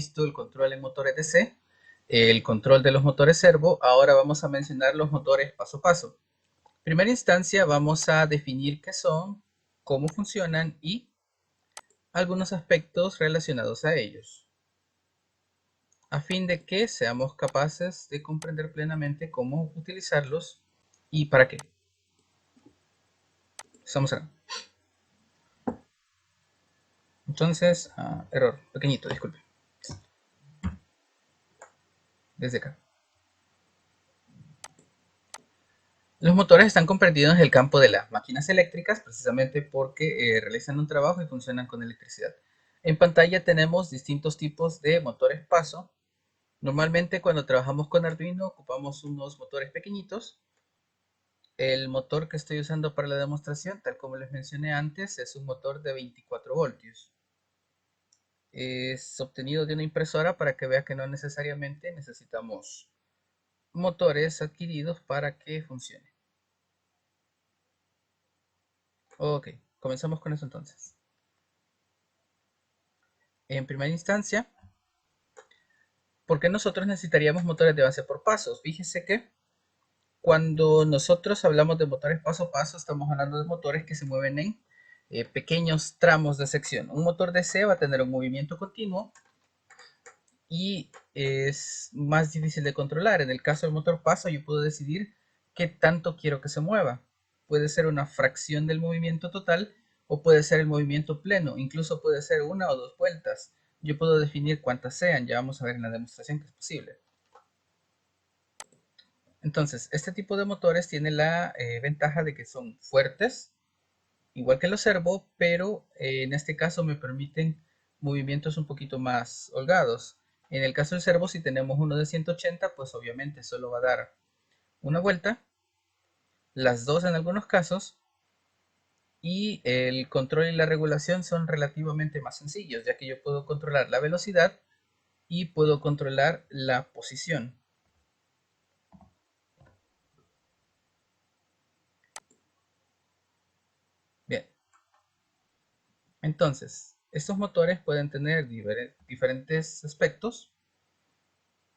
visto el control en motores DC, el control de los motores servo, ahora vamos a mencionar los motores paso a paso. En primera instancia vamos a definir qué son, cómo funcionan y algunos aspectos relacionados a ellos, a fin de que seamos capaces de comprender plenamente cómo utilizarlos y para qué. Estamos acá. Entonces, error, pequeñito, disculpe. Desde acá. Los motores están comprendidos en el campo de las máquinas eléctricas, precisamente porque realizan un trabajo y funcionan con electricidad. En pantalla tenemos distintos tipos de motores paso. Normalmente cuando trabajamos con Arduino ocupamos unos motores pequeñitos. El motor que estoy usando para la demostración, tal como les mencioné antes, es un motor de 24 voltios. Es obtenido de una impresora para que vea que no necesariamente necesitamos motores adquiridos para que funcione. Ok, comenzamos con eso entonces. En primera instancia, ¿por qué nosotros necesitaríamos motores de base por pasos? Fíjese que cuando nosotros hablamos de motores paso a paso, estamos hablando de motores que se mueven en pequeños tramos de sección. Un motor DC va a tener un movimiento continuo y es más difícil de controlar. En el caso del motor paso, yo puedo decidir qué tanto quiero que se mueva. Puede ser una fracción del movimiento total o puede ser el movimiento pleno. Incluso puede ser una o dos vueltas. Yo puedo definir cuántas sean. Ya vamos a ver en la demostración que es posible. Entonces, este tipo de motores tiene la ventaja de que son fuertes, igual que los servo, pero en este caso me permiten movimientos un poquito más holgados. En el caso del servo, si tenemos uno de 180, pues obviamente solo va a dar una vuelta, las dos en algunos casos, y el control y la regulación son relativamente más sencillos, ya que yo puedo controlar la velocidad y puedo controlar la posición. Bien, entonces, estos motores pueden tener diferentes aspectos.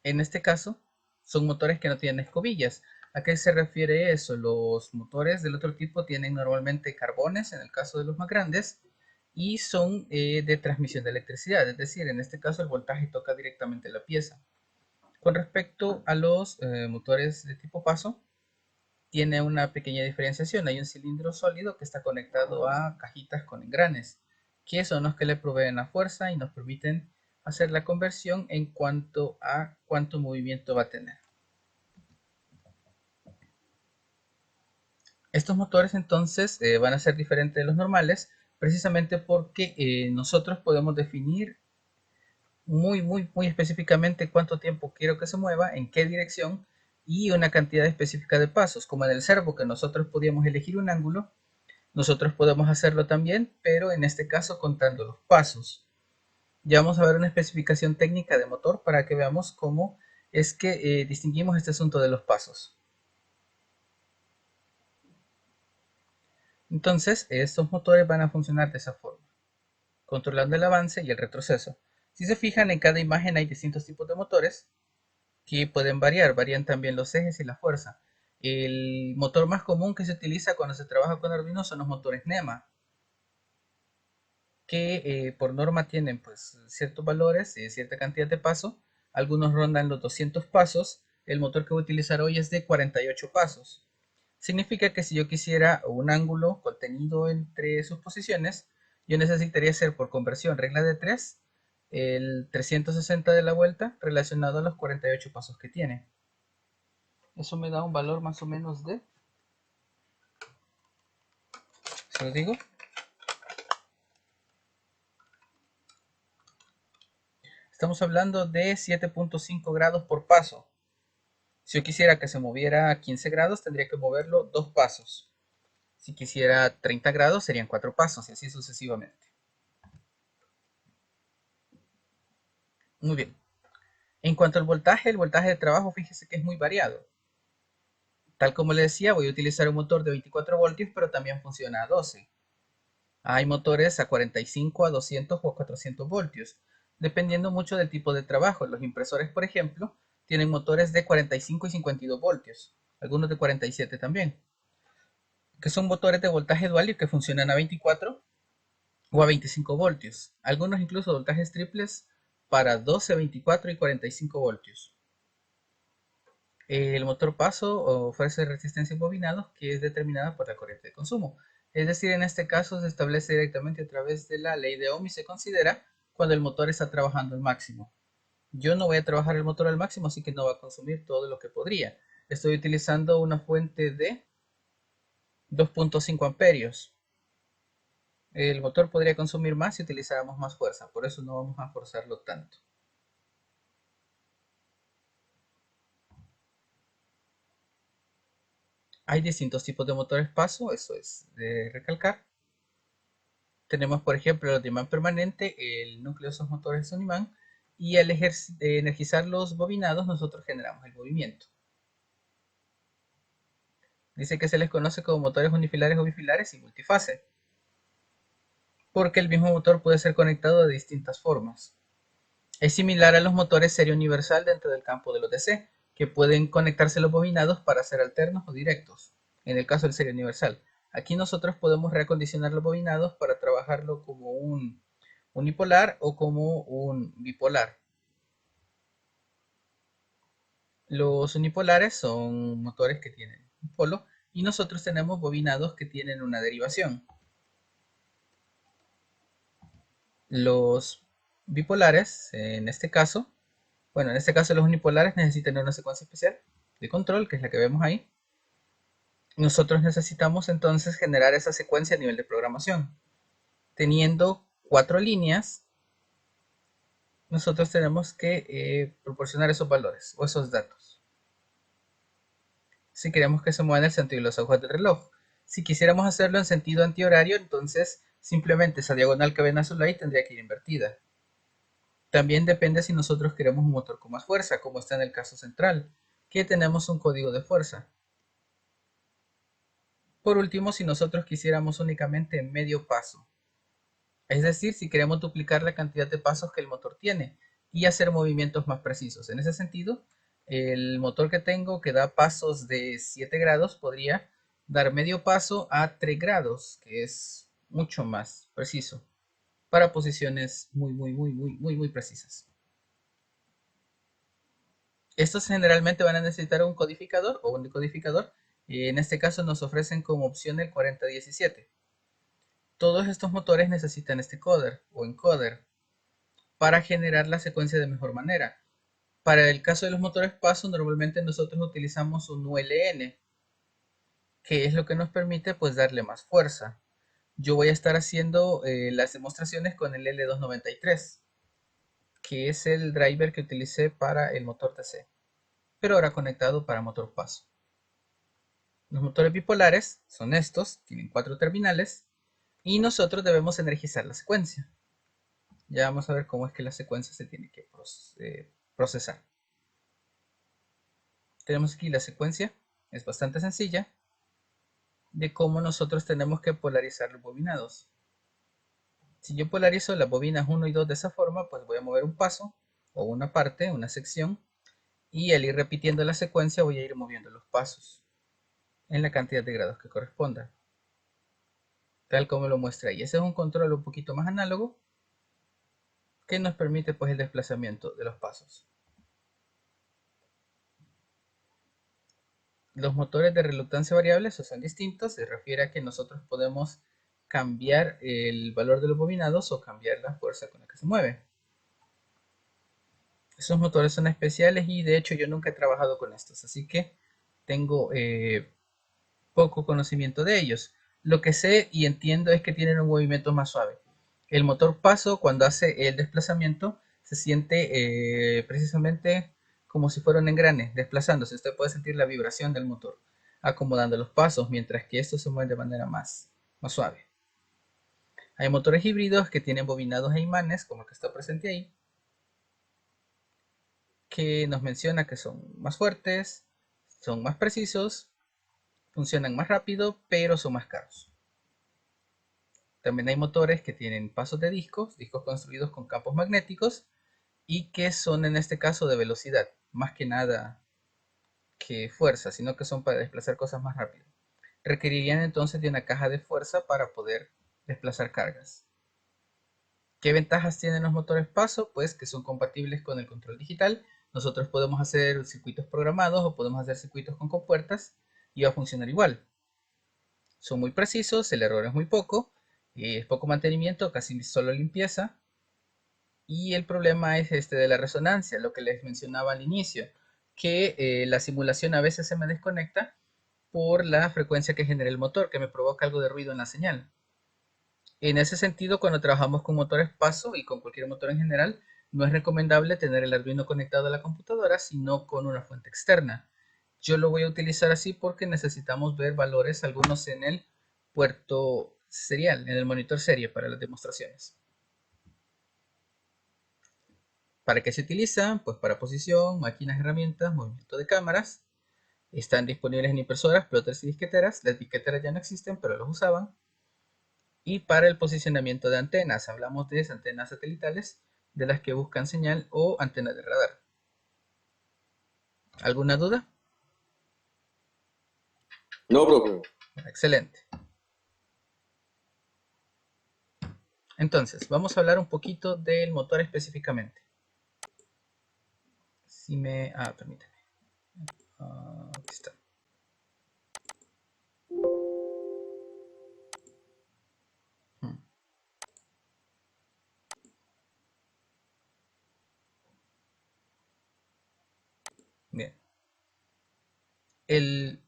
En este caso, son motores que no tienen escobillas. ¿A qué se refiere eso? Los motores del otro tipo tienen normalmente carbones, en el caso de los más grandes, y son de transmisión de electricidad, es decir, en este caso el voltaje toca directamente la pieza. Con respecto a los motores de tipo paso, tiene una pequeña diferenciación. Hay un cilindro sólido que está conectado a cajitas con engranes, que son los que le proveen la fuerza y nos permiten hacer la conversión en cuanto a cuánto movimiento va a tener. Estos motores entonces van a ser diferentes de los normales, precisamente porque nosotros podemos definir muy específicamente cuánto tiempo quiero que se mueva, en qué dirección y una cantidad específica de pasos, como en el servo que nosotros podíamos elegir un ángulo. Nosotros podemos hacerlo también, pero en este caso contando los pasos. Ya vamos a ver una especificación técnica de motor para que veamos cómo es que distinguimos este asunto de los pasos. Entonces, estos motores van a funcionar de esa forma, controlando el avance y el retroceso. Si se fijan, en cada imagen hay distintos tipos de motores que pueden variar, varían también los ejes y la fuerza. El motor más común que se utiliza cuando se trabaja con Arduino son los motores NEMA, que por norma tienen pues ciertos valores, cierta cantidad de pasos. Algunos rondan los 200 pasos. El motor que voy a utilizar hoy es de 48 pasos. Significa que si yo quisiera un ángulo contenido entre sus posiciones, yo necesitaría hacer por conversión regla de 3 el 360 de la vuelta relacionado a los 48 pasos que tiene. Eso me da un valor más o menos de, se lo digo, estamos hablando de 7.5 grados por paso. Si yo quisiera que se moviera a 15 grados, tendría que moverlo 2 pasos. Si quisiera 30 grados, serían 4 pasos y así sucesivamente. Muy bien. En cuanto al voltaje, el voltaje de trabajo, fíjese que es muy variado. Tal como le decía, voy a utilizar un motor de 24 voltios, pero también funciona a 12. Hay motores a 45, a 200 o a 400 voltios. dependiendo mucho del tipo de trabajo. Los impresores, por ejemplo, tienen motores de 45 y 52 voltios, algunos de 47 también, que son motores de voltaje dual y que funcionan a 24 o a 25 voltios. Algunos incluso voltajes triples para 12, 24 y 45 voltios. El motor paso ofrece resistencia en bobinados que es determinada por la corriente de consumo. Es decir, en este caso se establece directamente a través de la ley de Ohm y se considera cuando el motor está trabajando al máximo. Yo no voy a trabajar el motor al máximo, así que no va a consumir todo lo que podría. Estoy utilizando una fuente de 2.5 amperios. El motor podría consumir más si utilizáramos más fuerza, por eso no vamos a forzarlo tanto. Hay distintos tipos de motores paso, eso es de recalcar. Tenemos, por ejemplo, los de imán permanente, el núcleo de esos motores es un imán, y al energizar los bobinados nosotros generamos el movimiento. Dice que se les conoce como motores unifilares o bifilares y multifase, porque el mismo motor puede ser conectado de distintas formas. Es similar a los motores serie universal dentro del campo de los DC, que pueden conectarse los bobinados para ser alternos o directos, en el caso del serie universal. Aquí nosotros podemos reacondicionar los bobinados para trabajarlo como un unipolar o como un bipolar. Los unipolares son motores que tienen un polo y nosotros tenemos bobinados que tienen una derivación. Los bipolares, en este caso, bueno, en este caso los unipolares necesitan una secuencia especial de control, que es la que vemos ahí. Nosotros necesitamos entonces generar esa secuencia a nivel de programación. Teniendo 4 líneas, nosotros tenemos que proporcionar esos valores o esos datos. Si queremos que se muevan en el sentido de las agujas del reloj. Si quisiéramos hacerlo en sentido antihorario, entonces simplemente esa diagonal que ven azul ahí tendría que ir invertida. También depende si nosotros queremos un motor con más fuerza, como está en el caso central, que tenemos un código de fuerza. Por último, si nosotros quisiéramos únicamente medio paso, es decir, si queremos duplicar la cantidad de pasos que el motor tiene y hacer movimientos más precisos. En ese sentido, el motor que tengo que da pasos de 7 grados podría dar medio paso a 3 grados, que es mucho más preciso para posiciones muy precisas. Estos generalmente van a necesitar un codificador o un decodificador, y en este caso nos ofrecen como opción el 4017. Todos estos motores necesitan este coder o encoder para generar la secuencia de mejor manera. Para el caso de los motores paso, normalmente nosotros utilizamos un ULN, que es lo que nos permite pues darle más fuerza. Yo voy a estar haciendo las demostraciones con el L293, que es el driver que utilicé para el motor TC, pero ahora conectado para motor paso. Los motores bipolares son estos, tienen 4 terminales, y nosotros debemos energizar la secuencia. Ya vamos a ver cómo es que la secuencia se tiene que procesar. Tenemos aquí la secuencia, es bastante sencilla, de cómo nosotros tenemos que polarizar los bobinados. Si yo polarizo las bobinas 1 y 2 de esa forma, pues voy a mover un paso, o una parte, una sección, y al ir repitiendo la secuencia voy a ir moviendo los pasos en la cantidad de grados que corresponda, tal como lo muestra ahí. Ese es un control un poquito más análogo, que nos permite pues el desplazamiento de los pasos. Los motores de reluctancia variable son distintos, se refiere a que nosotros podemos cambiar el valor de los bobinados o cambiar la fuerza con la que se mueve. Esos motores son especiales y de hecho yo nunca he trabajado con estos, así que tengo poco conocimiento de ellos. Lo que sé y entiendo es que tienen un movimiento más suave. El motor paso, cuando hace el desplazamiento, se siente precisamente como si fuera un engrane desplazándose. Usted puede sentir la vibración del motor acomodando los pasos, mientras que estos se mueven de manera más suave. Hay motores híbridos que tienen bobinados e imanes, como el que está presente ahí, que nos menciona que son más fuertes, son más precisos, funcionan más rápido, pero son más caros. También hay motores que tienen pasos de discos construidos con campos magnéticos y que son en este caso de velocidad, más que nada que fuerza, sino que son para desplazar cosas más rápido. Requerirían entonces de una caja de fuerza para poder desplazar cargas. ¿Qué ventajas tienen los motores paso? Pues que son compatibles con el control digital. Nosotros podemos hacer circuitos programados o podemos hacer circuitos con compuertas y va a funcionar igual. Son muy precisos, el error es muy poco, es poco mantenimiento, casi solo limpieza. Y el problema es este de la resonancia, lo que les mencionaba al inicio, que la simulación a veces se me desconecta por la frecuencia que genera el motor, que me provoca algo de ruido en la señal. En ese sentido, cuando trabajamos con motores paso y con cualquier motor en general, no es recomendable tener el Arduino conectado a la computadora, sino con una fuente externa. Yo lo voy a utilizar así porque necesitamos ver valores, algunos en el puerto serial, en el monitor serie para las demostraciones. ¿Para qué se utilizan? Pues para posición, máquinas, herramientas, movimiento de cámaras. Están disponibles en impresoras, plotters y disqueteras. Las disqueteras ya no existen, pero los usaban. Y para el posicionamiento de antenas, hablamos de antenas satelitales de las que buscan señal o antenas de radar. ¿Alguna duda? No, profe. Excelente. Entonces, vamos a hablar un poquito del motor específicamente. Permítame. Aquí está. Bien. El,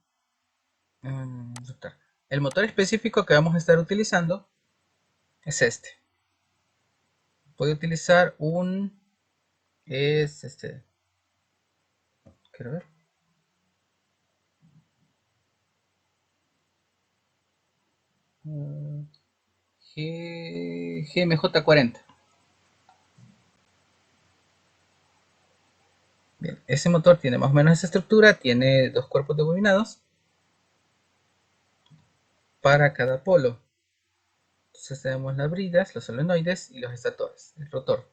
el motor específico que vamos a estar utilizando es este. Voy a utilizar es este. Quiero ver. GMJ40. Bien, ese motor tiene más o menos esa estructura, tiene dos cuerpos de bobinados para cada polo. Entonces tenemos las bridas, los solenoides y los estatores, el rotor.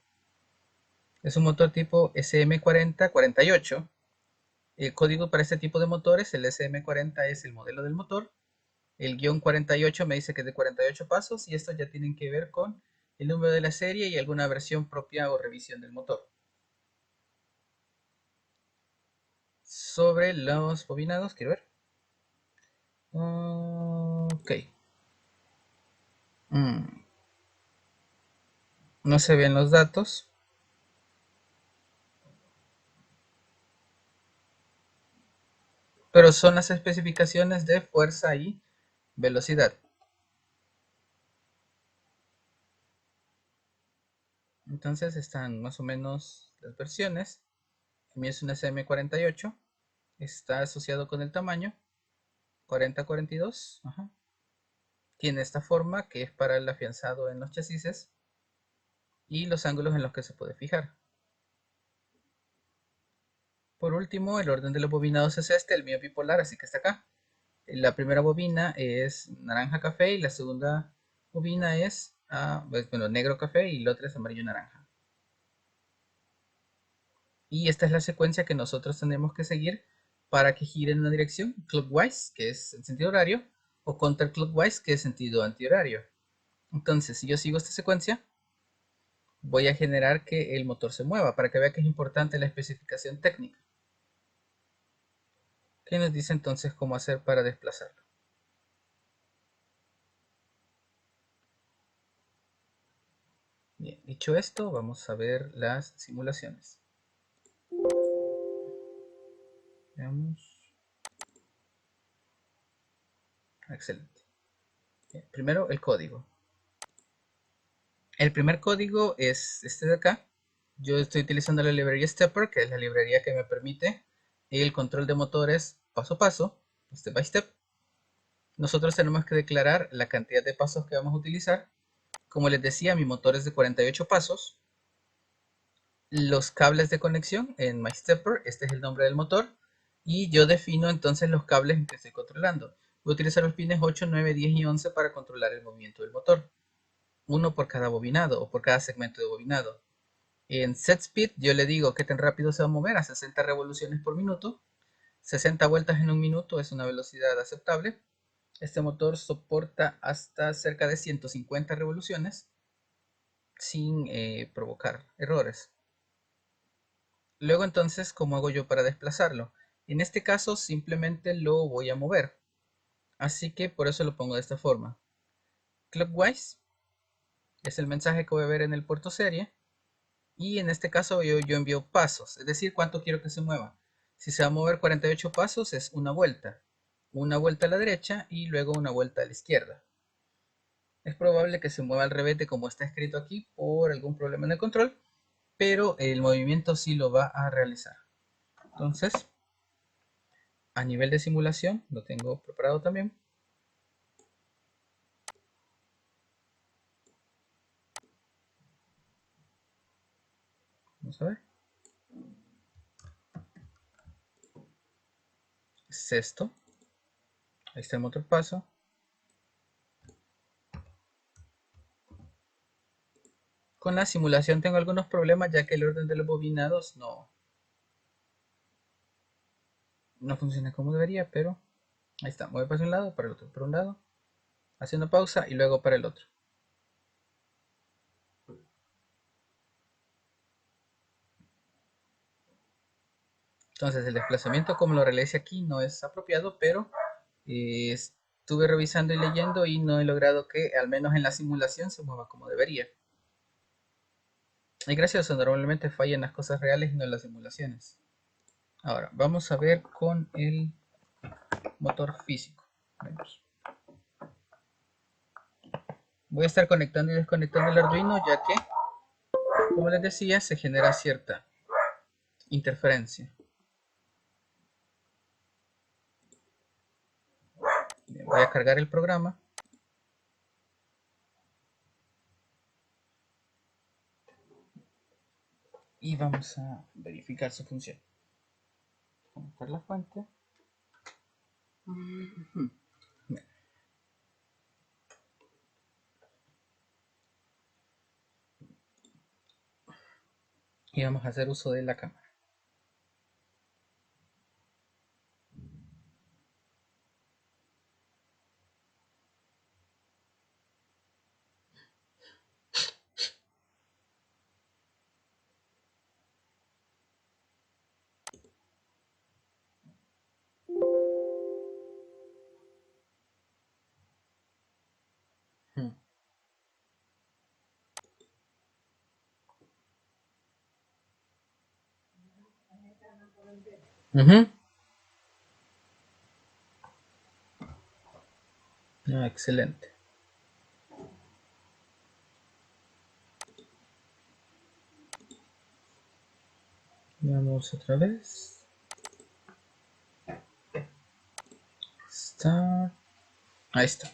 Es un motor tipo SM4048. El código para este tipo de motores, el SM40 es el modelo del motor. El guión 48 me dice que es de 48 pasos y estos ya tienen que ver con el número de la serie y alguna versión propia o revisión del motor. Sobre los bobinados, quiero ver. Ok. No se ven los datos. Pero son las especificaciones de fuerza y velocidad. Entonces están más o menos las versiones. El mío es un SM48. Está asociado con el tamaño 4042. Tiene esta forma que es para el afianzado en los chasis y los ángulos en los que se puede fijar. Por último, el orden de los bobinados es este, el mío bipolar, así que está acá. La primera bobina es naranja café y la segunda bobina es negro café y la otra es amarillo naranja. Y esta es la secuencia que nosotros tenemos que seguir para que gire en una dirección clockwise, que es en sentido horario, o counterclockwise, que es sentido antihorario. Entonces, si yo sigo esta secuencia, voy a generar que el motor se mueva para que vea que es importante la especificación técnica. ¿Qué nos dice entonces cómo hacer para desplazarlo? Bien, dicho esto, vamos a ver las simulaciones. Veamos. Excelente. Bien, primero el código. El primer código es este de acá. Yo estoy utilizando la librería Stepper, que es la librería que me permite el control de motores paso a paso, step by step. Nosotros tenemos que declarar la cantidad de pasos que vamos a utilizar. Como les decía, mi motor es de 48 pasos. Los cables de conexión en MyStepper, este es el nombre del motor. Y yo defino entonces los cables que estoy controlando. Voy a utilizar los pines 8, 9, 10 y 11 para controlar el movimiento del motor. uno por cada bobinado o por cada segmento de bobinado. En set speed yo le digo qué tan rápido se va a mover, a 60 revoluciones por minuto. 60 vueltas en un minuto es una velocidad aceptable. Este motor soporta hasta cerca de 150 revoluciones sin provocar errores. Luego entonces, ¿cómo hago yo para desplazarlo? En este caso simplemente lo voy a mover. Así que por eso lo pongo de esta forma. Clockwise es el mensaje que voy a ver en el puerto serie. Y en este caso yo envío pasos, es decir, cuánto quiero que se mueva. Si se va a mover 48 pasos es una vuelta a la derecha y luego una vuelta a la izquierda. Es probable que se mueva al revés de como está escrito aquí por algún problema en el control, pero el movimiento sí lo va a realizar. Entonces, a nivel de simulación, lo tengo preparado también. Vamos a ver. Es esto. Ahí está el motor paso. Con la simulación tengo algunos problemas ya que el orden de los bobinados no funciona como debería, pero ahí está. Mueve para un lado, para el otro, por un lado, haciendo pausa y luego para el otro. Entonces el desplazamiento como lo realicé aquí no es apropiado, pero estuve revisando y leyendo y no he logrado que al menos en la simulación se mueva como debería. Es gracioso, normalmente fallan las cosas reales y no las simulaciones. Ahora, vamos a ver con el motor físico. Vamos. Voy a estar conectando y desconectando el Arduino ya que, como les decía, se genera cierta interferencia. Bien, voy a cargar el programa. Y vamos a verificar su función. Conectar la fuente. Y vamos a hacer uso de la cámara. Excelente. Vamos otra vez. Start. Ahí está.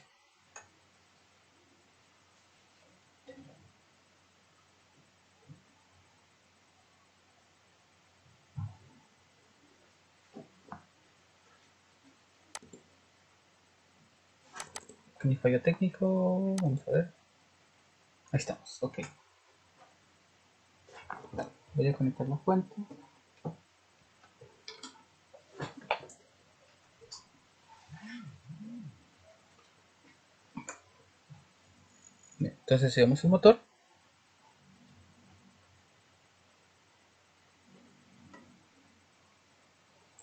Mi fallo técnico. Vamos a ver. Ahí estamos. Ok. Voy a conectar la fuente. Bien, entonces si vemos el motor.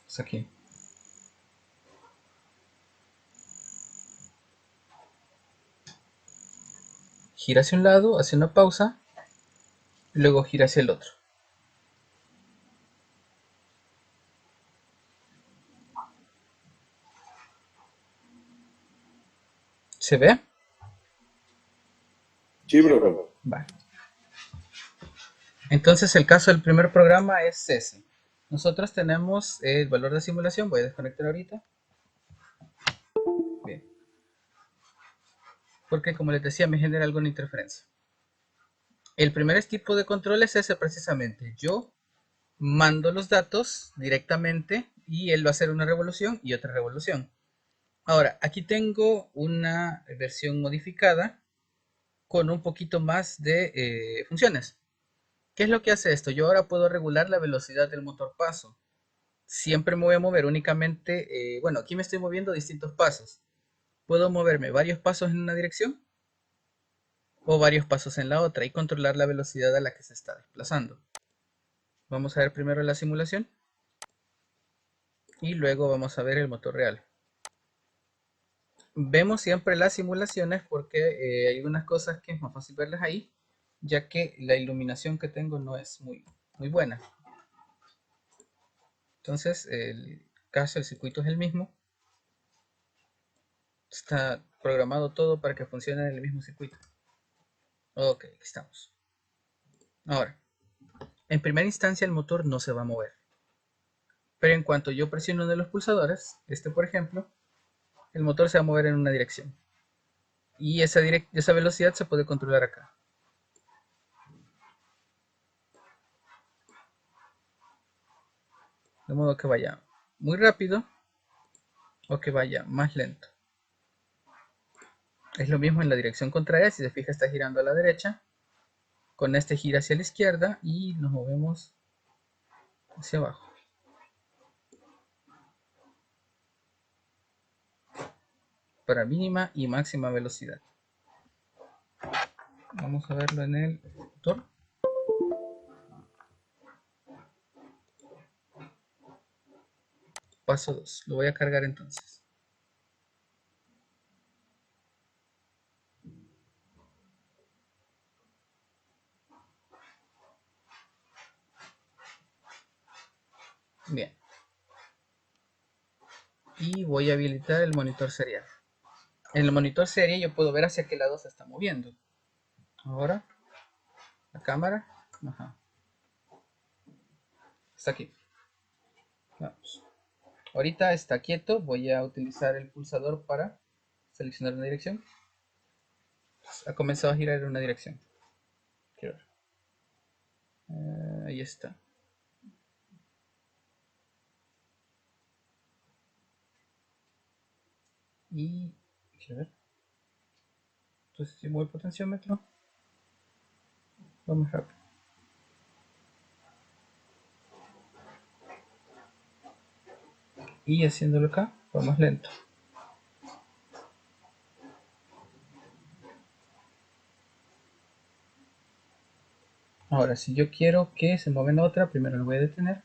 Es aquí. Gira hacia un lado, hace una pausa. Y luego gira hacia el otro. ¿Se ve? Sí, profe. Vale. Entonces el caso del primer programa es ese. Nosotros tenemos el valor de simulación. Voy a desconectar ahorita. Bien. Porque como les decía me genera alguna interferencia. El primer tipo de control es ese precisamente. Yo mando los datos directamente y él va a hacer una revolución y otra revolución. Ahora, aquí tengo una versión modificada con un poquito más de funciones. ¿Qué es lo que hace esto? Yo ahora puedo regular la velocidad del motor paso. Siempre me voy a mover únicamente, bueno, aquí me estoy moviendo distintos pasos. Puedo moverme varios pasos en una dirección o varios pasos en la otra y controlar la velocidad a la que se está desplazando. Vamos a ver primero la simulación y luego vamos a ver el motor real. Vemos siempre las simulaciones porque hay algunas cosas que es más fácil verlas ahí, ya que la iluminación que tengo no es muy buena. Entonces, el caso, el circuito es el mismo. Está programado todo para que funcione en el mismo circuito. Ok, aquí estamos. Ahora, en primera instancia el motor no se va a mover. Pero en cuanto yo presiono uno de los pulsadores, este por ejemplo, el motor se va a mover en una dirección. Y esa velocidad se puede controlar acá. De modo que vaya muy rápido o que vaya más lento. Es lo mismo en la dirección contraria, si se fija está girando a la derecha, con este gira hacia la izquierda y nos movemos hacia abajo. Para mínima y máxima velocidad. Vamos a verlo en el motor. Paso 2. Lo voy a cargar entonces. Bien. Y voy a habilitar el monitor serial. En el monitor serie yo puedo ver hacia qué lado se está moviendo. Ahora, la cámara. Ajá. Está aquí. Vamos. Ahorita está quieto. Voy a utilizar el pulsador para seleccionar una dirección. Ha comenzado a girar en una dirección. Quiero ver. Ahí está. Y quiero ver. Entonces si muevo el potenciómetro, vamos rápido. Y haciéndolo acá, vamos lento. Ahora, si yo quiero que se mueva en otra, primero lo voy a detener.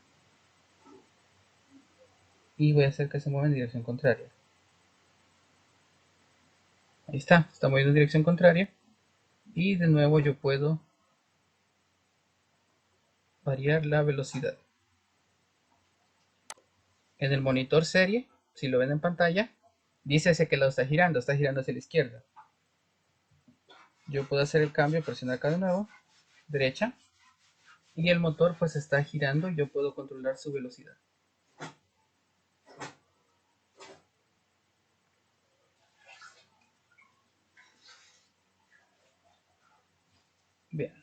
Y voy a hacer que se mueva en dirección contraria. Ahí está moviendo en dirección contraria. Y de nuevo yo puedo variar la velocidad. En el monitor serie, si lo ven en pantalla, dice hacia qué lado está girando hacia la izquierda. Yo puedo hacer el cambio, presionar acá de nuevo, derecha, y el motor pues está girando y yo puedo controlar su velocidad. Bien.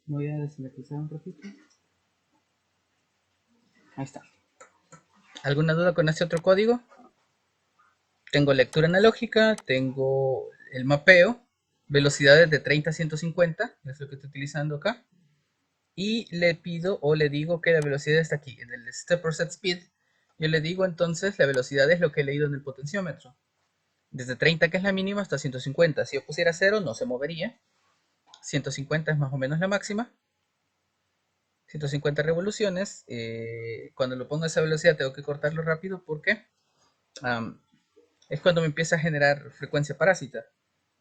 Voy a deslizar un poquito. Ahí está. ¿Alguna duda con este otro código? Tengo lectura analógica, tengo el mapeo, velocidades de 30 a 150, es lo que estoy utilizando acá. Y le pido o le digo que la velocidad está aquí, en el step or set speed. Yo le digo entonces la velocidad es lo que he leído en el potenciómetro. Desde 30, que es la mínima, hasta 150. Si yo pusiera 0, no se movería. 150 es más o menos la máxima. 150 revoluciones. Cuando lo pongo a esa velocidad tengo que cortarlo rápido porque es cuando me empieza a generar frecuencia parásita.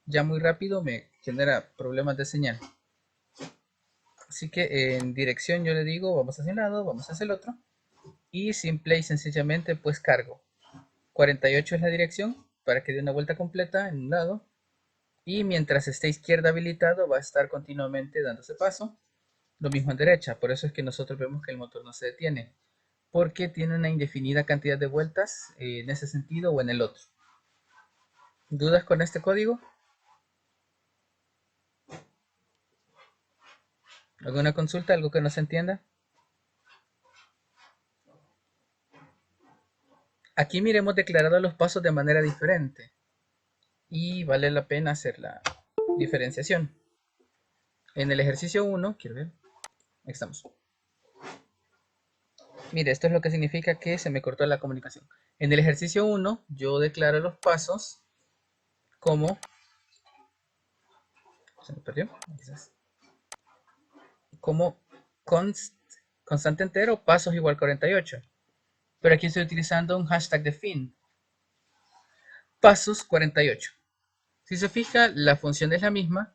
Ya muy rápido me genera problemas de señal. Así que en dirección yo le digo vamos hacia un lado, vamos hacia el otro. Y simple y sencillamente pues cargo. 48 es la dirección para que dé una vuelta completa en un lado. Y mientras esté izquierda habilitado va a estar continuamente dándose paso. Lo mismo en derecha. Por eso es que nosotros vemos que el motor no se detiene. Porque tiene una indefinida cantidad de vueltas en ese sentido o en el otro. ¿Dudas con este código? ¿Alguna consulta? ¿Algo que no se entienda? Aquí miremos declarado los pasos de manera diferente. y vale la pena hacer la diferenciación. En el ejercicio 1, quiero ver, aquí estamos. Mire, esto es lo que significa que se me cortó la comunicación. En el ejercicio 1, yo declaro los pasos como... Se me perdió, quizás. Como constante entero, pasos igual 48. Pero aquí estoy utilizando un hashtag de fin. Pasos 48. Si se fija, la función es la misma.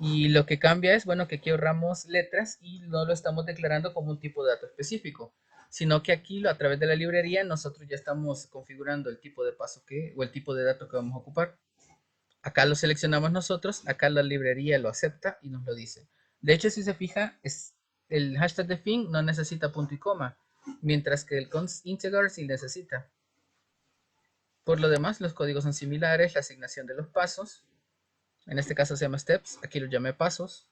Y lo que cambia es, bueno, que aquí ahorramos letras y no lo estamos declarando como un tipo de dato específico, sino que aquí a través de la librería nosotros ya estamos configurando el tipo de paso o el tipo de dato que vamos a ocupar. Acá lo seleccionamos nosotros, acá la librería lo acepta y nos lo dice. De hecho, si se fija, el hashtag de fin no necesita punto y coma, mientras que el const integer sí necesita. Por lo demás, los códigos son similares, la asignación de los pasos, en este caso se llama steps, aquí lo llamé pasos,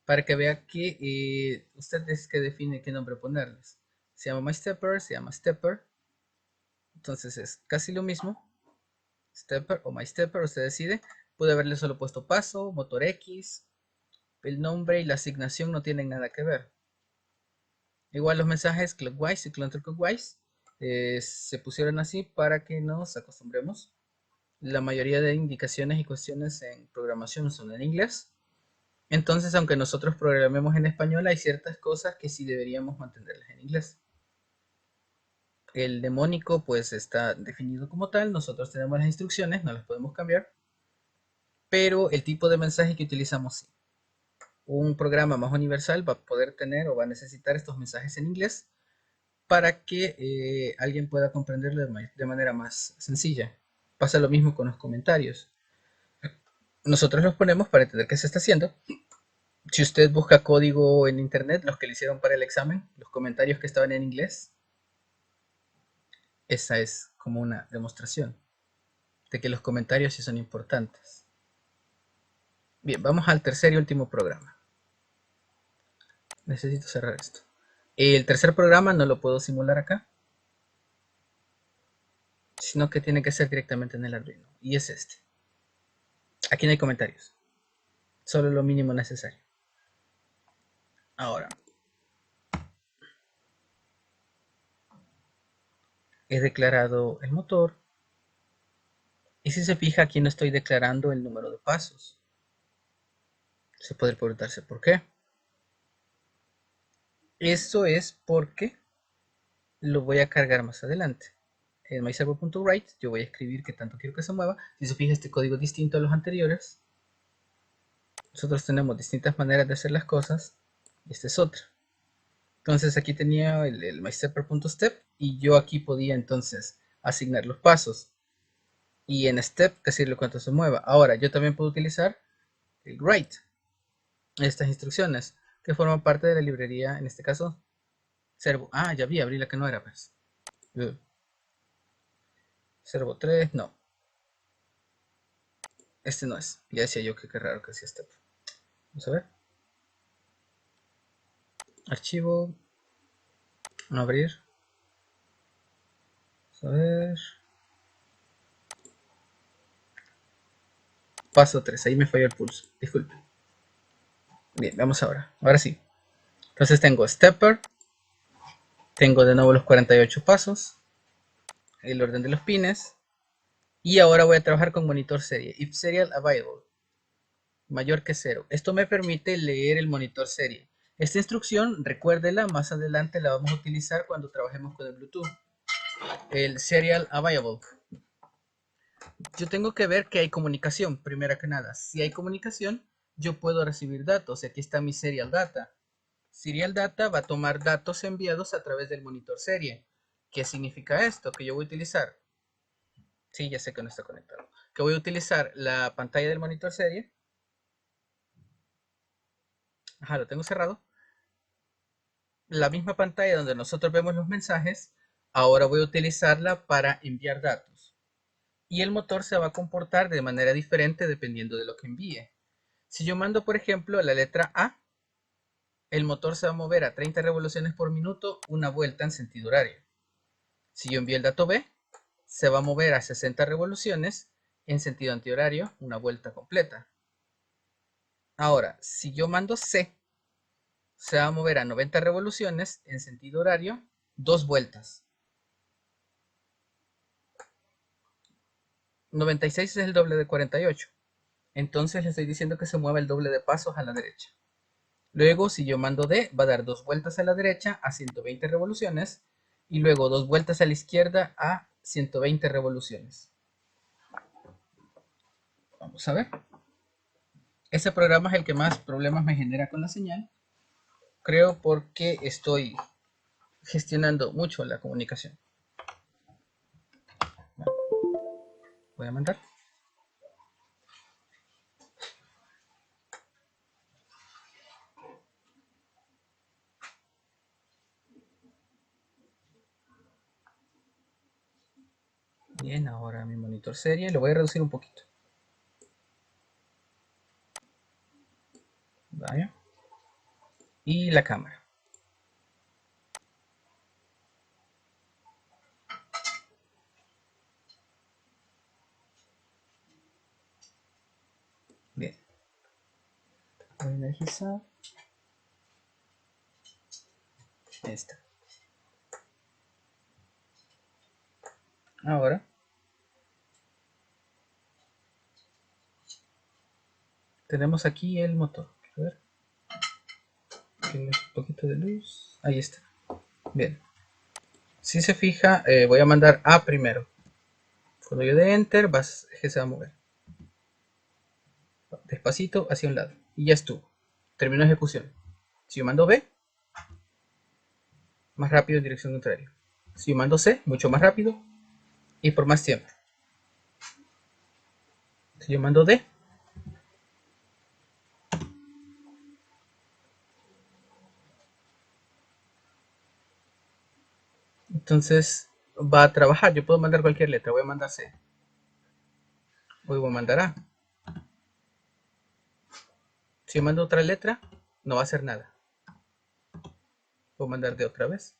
para que vea que usted es que define qué nombre ponerles. Se llama MyStepper, se llama Stepper, entonces es casi lo mismo, Stepper o MyStepper, usted decide. Puede haberle solo puesto paso, motor X, el nombre y la asignación no tienen nada que ver. Igual los mensajes clockwise y counterclockwise se pusieron así para que nos acostumbremos. La mayoría de indicaciones y cuestiones en programación son en inglés. Entonces, aunque nosotros programemos en español, hay ciertas cosas que sí deberíamos mantenerlas en inglés. El demónico pues está definido como tal, nosotros tenemos las instrucciones, no las podemos cambiar, pero el tipo de mensaje que utilizamos sí. Un programa más universal va a poder tener o va a necesitar estos mensajes en inglés para que alguien pueda comprenderlo de manera más sencilla. Pasa lo mismo con los comentarios. Nosotros los ponemos para entender qué se está haciendo. Si usted busca código en internet, los que le hicieron para el examen, los comentarios que estaban en inglés, esa es como una demostración de que los comentarios sí son importantes. Bien, vamos al tercer y último programa. Necesito cerrar esto. El tercer programa no lo puedo simular acá, sino que tiene que ser directamente en el Arduino. Y es este. Aquí no hay comentarios, solo lo mínimo necesario. Ahora, he declarado el motor. Y si se fija, aquí no estoy declarando el número de pasos. Se puede preguntarse por qué. Eso es porque lo voy a cargar más adelante. En myserver.write yo voy a escribir que tanto quiero que se mueva. Si se fija, este código es distinto a los anteriores. Nosotros tenemos distintas maneras de hacer las cosas. Y esta es otra. Entonces aquí tenía el myStepper.step y yo aquí podía entonces asignar los pasos. Y en step decirle cuánto se mueva. Ahora, yo también puedo utilizar el write, estas instrucciones, que forman parte de la librería, en este caso, Servo. Ah, ya vi, abrí la que no era, pues. Servo 3, no. Este no es. Ya decía yo que qué raro que hacía step. Vamos a ver. Archivo. Abrir. Vamos a ver. Paso 3. Ahí me falló el pulso. Disculpe. Bien, vamos ahora. Ahora sí. Entonces tengo stepper. Tengo de nuevo los 48 pasos. El orden de los pines. Y ahora voy a trabajar con monitor serie. If serial available. Mayor que 0. Esto me permite leer el monitor serie. Esta instrucción, recuérdela, más adelante la vamos a utilizar cuando trabajemos con el Bluetooth. El serial available. Yo tengo que ver que hay comunicación, primero que nada. Si hay comunicación, yo puedo recibir datos. Aquí está mi serial data. Serial data va a tomar datos enviados a través del monitor serie. ¿Qué significa esto? Que yo voy a utilizar... Sí, ya sé que no está conectado. Que voy a utilizar la pantalla del monitor serie. Ajá, lo tengo cerrado. La misma pantalla donde nosotros vemos los mensajes, ahora voy a utilizarla para enviar datos. Y el motor se va a comportar de manera diferente dependiendo de lo que envíe. Si yo mando, por ejemplo, la letra A, el motor se va a mover a 30 revoluciones por minuto, una vuelta en sentido horario. Si yo envío el dato B, se va a mover a 60 revoluciones en sentido antihorario, una vuelta completa. Ahora, si yo mando C, se va a mover a 90 revoluciones en sentido horario, 2 vueltas. 96 es el doble de 48. Entonces le estoy diciendo que se mueva el doble de pasos a la derecha. Luego, si yo mando D, va a dar 2 vueltas a la derecha a 120 revoluciones y luego 2 vueltas a la izquierda a 120 revoluciones. Vamos a ver. Ese programa es el que más problemas me genera con la señal. Creo porque estoy gestionando mucho la comunicación. Voy a mandar. Bien, ahora mi monitor serie lo voy a reducir un poquito. Vaya. Y la cámara. Bien. Voy a energizar. Ahí está. Ahora tenemos aquí el motor. A ver. Tiene un poquito de luz. Ahí está. Bien. Si se fija, voy a mandar A primero. Cuando yo dé Enter, se va a mover. Despacito hacia un lado. Y ya estuvo. Terminó ejecución. Si yo mando B, más rápido en dirección contraria. Si yo mando C, mucho más rápido y por más tiempo. Si yo mando D, entonces va a trabajar. Yo puedo mandar cualquier letra. Voy a mandar C. Voy a mandar A. Si yo mando otra letra, no va a hacer nada. Puedo mandar D otra vez.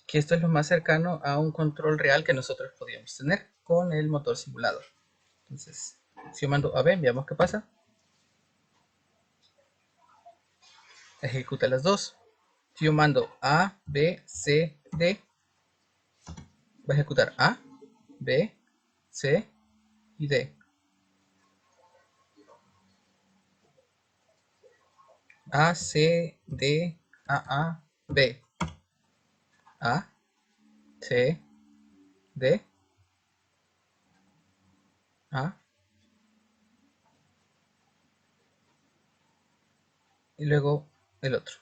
Que esto es lo más cercano a un control real que nosotros podríamos tener con el motor simulado. Entonces, si yo mando AB, veamos qué pasa. Ejecuta las dos. Si yo mando A, B, C, D, va a ejecutar A, B, C y D. A, C, D, A, B. A, C, D, A. Y luego el otro.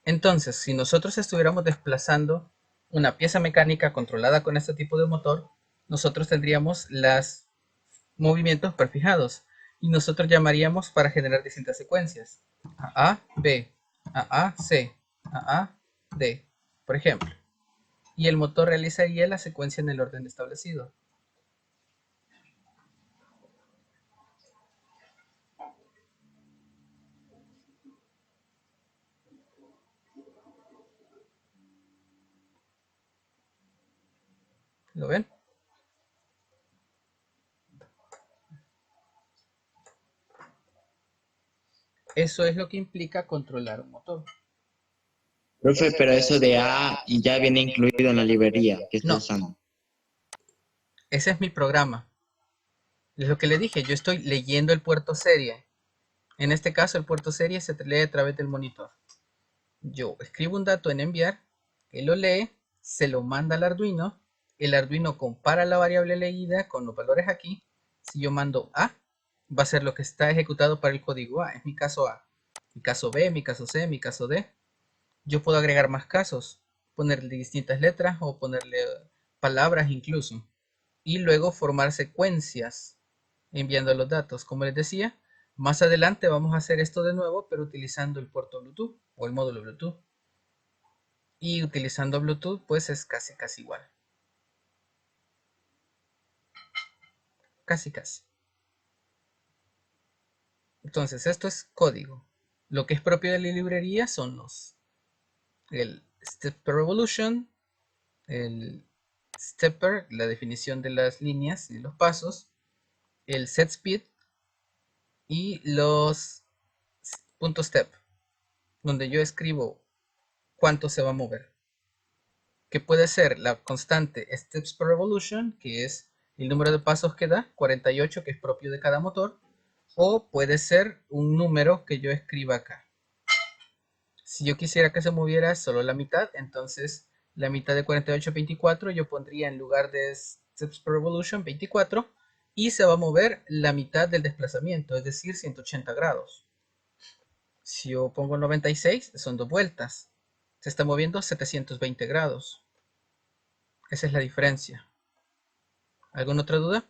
Entonces, si nosotros estuviéramos desplazando una pieza mecánica controlada con este tipo de motor, nosotros tendríamos los movimientos prefijados y nosotros llamaríamos para generar distintas secuencias. A, B, A, C, A, D, por ejemplo. Y el motor realizaría la secuencia en el orden establecido. ¿Lo ven? Eso es lo que implica controlar un motor. Profe, pero eso de A y ya viene incluido en la librería que está No, usando. ese es mi programa. Es lo que le dije, yo estoy leyendo el puerto serie. En este caso, el puerto serie se lee a través del monitor. Yo escribo un dato en enviar, él lo lee, se lo manda al Arduino, el Arduino compara la variable leída con los valores aquí. Si yo mando A, va a ser lo que está ejecutado para el código A, es mi caso A. Mi caso B, mi caso C, mi caso D. Yo puedo agregar más casos, ponerle distintas letras o ponerle palabras incluso. Y luego formar secuencias enviando los datos. Como les decía, más adelante vamos a hacer esto de nuevo, pero utilizando el puerto Bluetooth o el módulo Bluetooth. Y utilizando Bluetooth, pues es casi igual. Casi. Entonces, esto es código. Lo que es propio de la librería son el step per revolution, el stepper, la definición de las líneas y los pasos, el set speed y los .step, donde yo escribo cuánto se va a mover, que puede ser la constante steps per revolution, que es el número de pasos que da, 48, que es propio de cada motor, o puede ser un número que yo escriba acá. Si yo quisiera que se moviera solo la mitad, entonces la mitad de 48 24 yo pondría en lugar de steps per revolution 24 y se va a mover la mitad del desplazamiento, es decir, 180 grados. Si yo pongo 96, son 2 vueltas. Se está moviendo 720 grados. Esa es la diferencia. ¿Alguna otra duda?